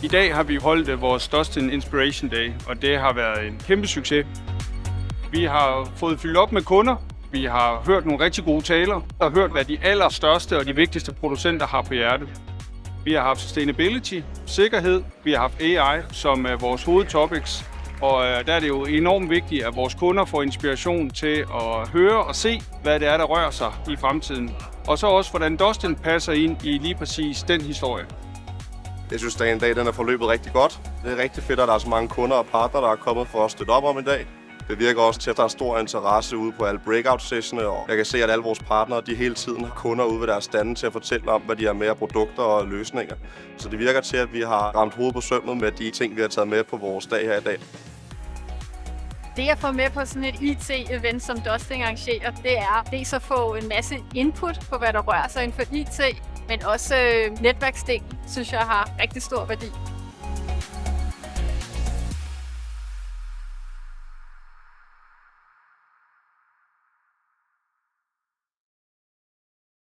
I dag har vi holdt vores Dustin Inspiration Day, og det har været en kæmpe succes. Vi har fået fyldt op med kunder, vi har hørt nogle rigtig gode taler, og hørt, hvad de allerstørste og de vigtigste producenter har på hjertet. Vi har haft sustainability, sikkerhed, vi har haft AI som vores hovedtopics, og der er det jo enormt vigtigt, at vores kunder får inspiration til at høre og se, hvad det er, der rører sig i fremtiden. Og så også, hvordan Dustin passer ind i lige præcis den historie. Jeg synes, dagen i dag den er forløbet rigtig godt. Det er rigtig fedt, at der er så mange kunder og partnere, der er kommet for at støtte op om i dag. Det virker også til, at der er stor interesse ude på alle breakout-sessionerne, og jeg kan se, at alle vores partnere de hele tiden har kunder ude ved deres stande til at fortælle om, hvad de har med af produkter og løsninger. Så det virker til, at vi har ramt hovedet på sømmet med de ting, vi har taget med på vores dag her i dag. Det at få med på sådan et IT-event, som Dustin arrangerer, det er dels at få en masse input på, hvad der rører sig inden for IT, men også netværksdelen, synes jeg har rigtig stor værdi.